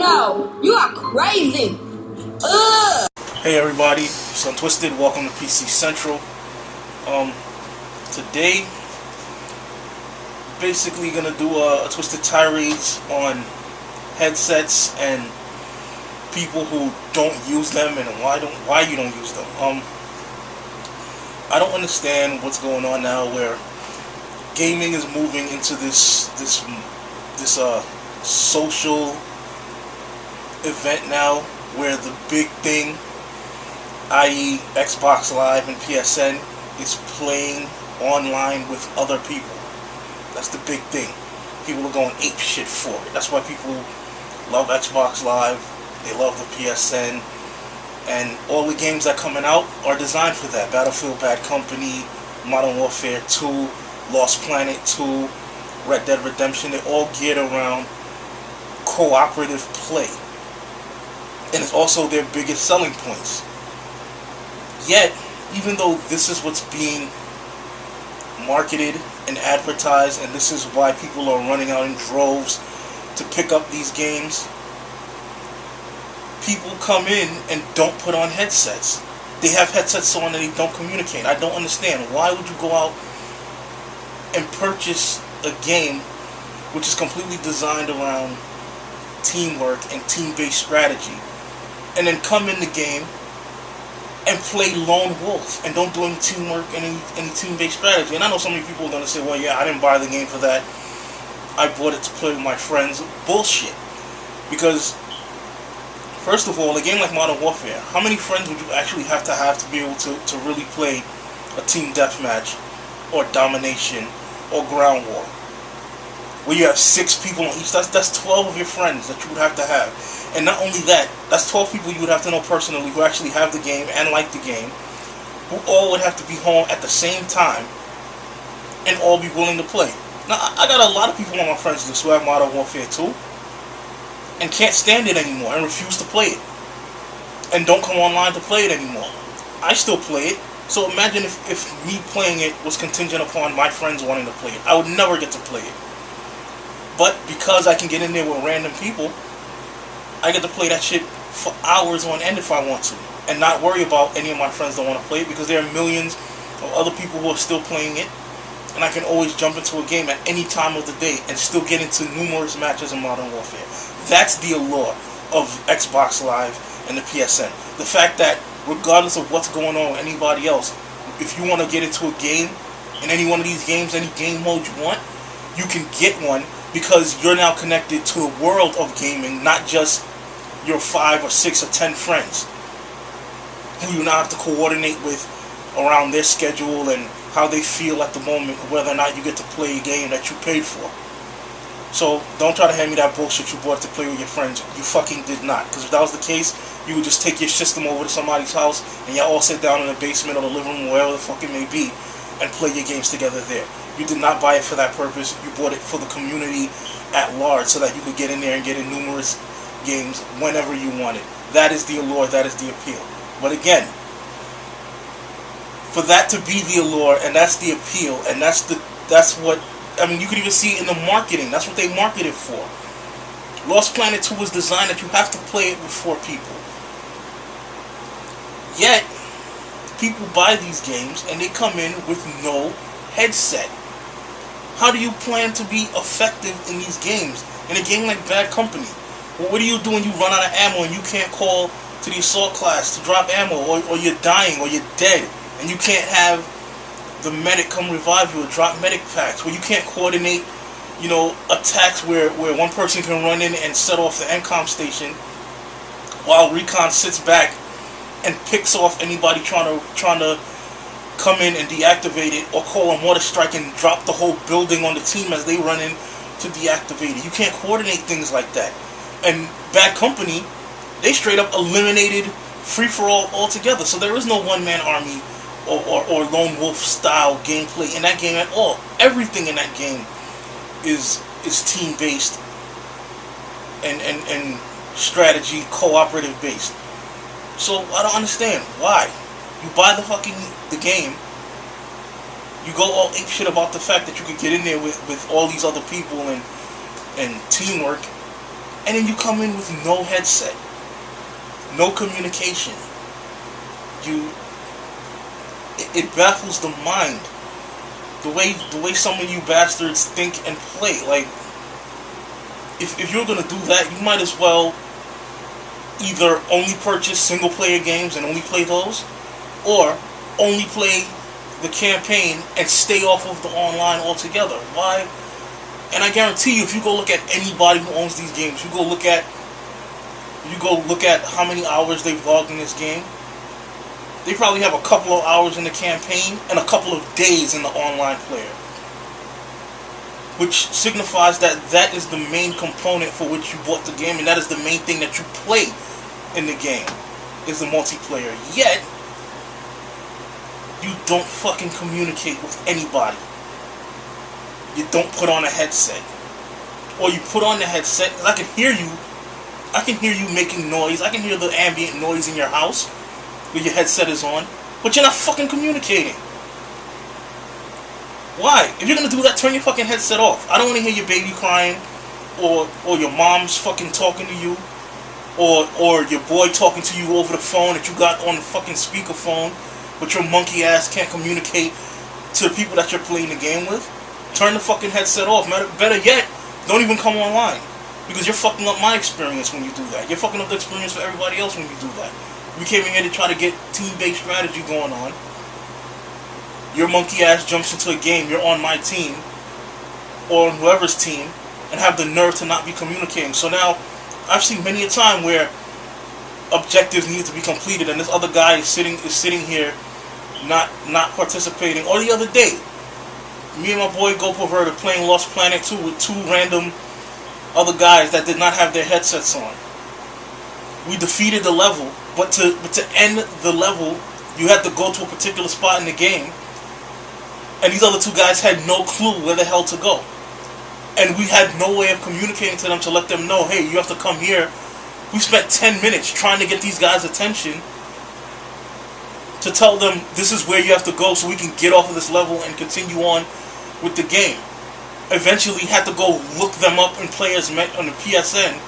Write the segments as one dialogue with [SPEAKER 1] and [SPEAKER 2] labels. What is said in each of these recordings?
[SPEAKER 1] Yo, you are crazy. Ugh.
[SPEAKER 2] Hey everybody, Sontwisted. Welcome to PC Central. Today, basically gonna do a twisted tirades on headsets and people who don't use them and why you don't use them. I don't understand what's going on now, where gaming is moving into this social event now, where the big thing, i.e. Xbox Live and PSN, is playing online with other people. That's the big thing. People are going ape shit for it. That's why people love Xbox Live, they love the PSN, and all the games that are coming out are designed for that. Battlefield Bad Company, Modern Warfare 2, Lost Planet 2, Red Dead Redemption, they're all geared around cooperative play. And it's also their biggest selling points. Yet, even though this is what's being marketed and advertised, and this is why people are running out in droves to pick up these games, people come in and don't put on headsets. They have headsets on and they don't communicate. I don't understand. Why would you go out and purchase a game which is completely designed around teamwork and team-based strategy, and then come in the game and play lone wolf and don't do any teamwork and any team-based strategy? And I know so many people are going to say, well, yeah, I didn't buy the game for that. I bought it to play with my friends. Bullshit. Because, first of all, a game like Modern Warfare, how many friends would you actually have to be able to really play a team deathmatch or domination or ground war, where you have 6 people on each? That's 12 of your friends that you would have to have. And not only that, that's 12 people you would have to know personally who actually have the game and like the game, who all would have to be home at the same time and all be willing to play. Now, I got a lot of people on my friends list who have Modern Warfare 2 and can't stand it anymore and refuse to play it and don't come online to play it anymore. I still play it. So imagine if me playing it was contingent upon my friends wanting to play it. I would never get to play it. But because I can get in there with random people, I get to play that shit for hours on end if I want to, and not worry about any of my friends that want to play it, because there are millions of other people who are still playing it, and I can always jump into a game at any time of the day and still get into numerous matches in Modern Warfare. That's the allure of Xbox Live and the PSN. The fact that regardless of what's going on with anybody else, if you want to get into a game, in any one of these games, any game mode you want, you can get one, because you're now connected to the world of gaming, not just your 5 or 6 or 10 friends who you now have to coordinate with around their schedule and how they feel at the moment, whether or not you get to play a game that you paid for. So don't try to hand me that bullshit you bought to play with your friends. You fucking did not. Because if that was the case, you would just take your system over to somebody's house and y'all all sit down in the basement or the living room, wherever the fuck it may be, and play your games together there. You did not buy it for that purpose. You bought it for the community at large, so that you could get in there and get in numerous games whenever you wanted. That is the allure, that is the appeal. But again, for that to be the allure, and that's the appeal, and that's what, I mean, you could even see it in the marketing. That's what they marketed for. Lost Planet 2 was designed that you have to play it with 4 people. Yet, people buy these games and they come in with no headset. How do you plan to be effective in these games? In a game like Bad Company, well, what do you do when you run out of ammo and you can't call to the assault class to drop ammo, or you're dying, or you're dead, and you can't have the medic come revive you or drop medic packs, where you can't coordinate, attacks where one person can run in and set off the NCOM station while Recon sits back and picks off anybody trying to come in and deactivate it, or call a mortar strike and drop the whole building on the team as they run in to deactivate it. You can't coordinate things like that. And Bad Company, they straight up eliminated free-for-all altogether. So there is no one-man army or lone wolf style gameplay in that game at all. Everything in that game is team-based and strategy, cooperative based. So I don't understand why. You buy the game, you go all ape shit about the fact that you could get in there with all these other people and teamwork, and then you come in with no headset, no communication. It baffles the mind. The way some of you bastards think and play. Like, if you're gonna do that, you might as well either only purchase single player games and only play those, or only play the campaign and stay off of the online altogether. Why? And I guarantee you, if you go look at anybody who owns these games, you go look at how many hours they've logged in this game. They probably have a couple of hours in the campaign and a couple of days in the online player, which signifies that that is the main component for which you bought the game, and that is the main thing that you play in the game, is the multiplayer. Yet you don't fucking communicate with anybody. You don't put on a headset, or you put on the headset, because I can hear you making noise. I can hear the ambient noise in your house where your headset is on, but you're not fucking communicating. Why? If you're gonna do that, turn your fucking headset off. I don't want to hear your baby crying, or your mom's fucking talking to you, or your boy talking to you over the phone that you got on the fucking speakerphone, but your monkey ass can't communicate to the people that you're playing the game with. Turn the fucking headset off. Better yet, don't even come online, because you're fucking up my experience when you do that. You're fucking up the experience for everybody else when you do that. We came in here to try to get team-based strategy going on. Your monkey ass jumps into a game, you're on my team, or on whoever's team, and have the nerve to not be communicating. So now, I've seen many a time where objectives need to be completed, and this other guy is sitting here not participating. Or the other day, me and my boy Go Perverted playing Lost Planet 2 with two random other guys that did not have their headsets on. We defeated the level, but to end the level, you had to go to a particular spot in the game, and these other two guys had no clue where the hell to go. And we had no way of communicating to them to let them know, hey, you have to come here. We spent 10 minutes trying to get these guys' attention to tell them this is where you have to go so we can get off of this level and continue on with the game. Eventually had to go look them up in Players Met on the PSN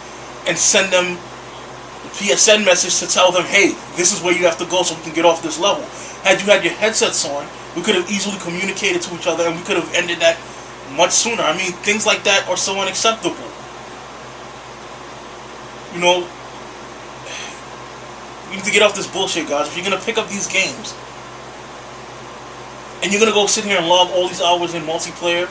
[SPEAKER 2] and send them the PSN message to tell them, hey, this is where you have to go so we can get off this level. Had you had your headsets on, we could have easily communicated to each other, and we could have ended that much sooner. I mean, things like that are so unacceptable. You know, we need to get off this bullshit, guys. If you're going to pick up these games, and you're going to go sit here and log all these hours in multiplayer,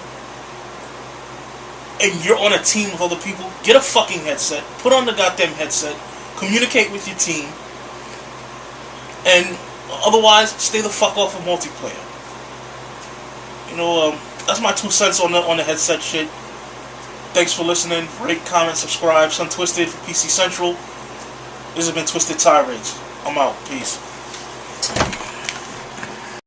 [SPEAKER 2] and you're on a team with other people, get a fucking headset, put on the goddamn headset, communicate with your team, and otherwise, stay the fuck off of multiplayer. You know, that's my 2 cents on the headset shit. Thanks for listening. Rate, comment, subscribe. Sontwisted for PC Central. This has been Twisted Tirades. I'm out. Peace.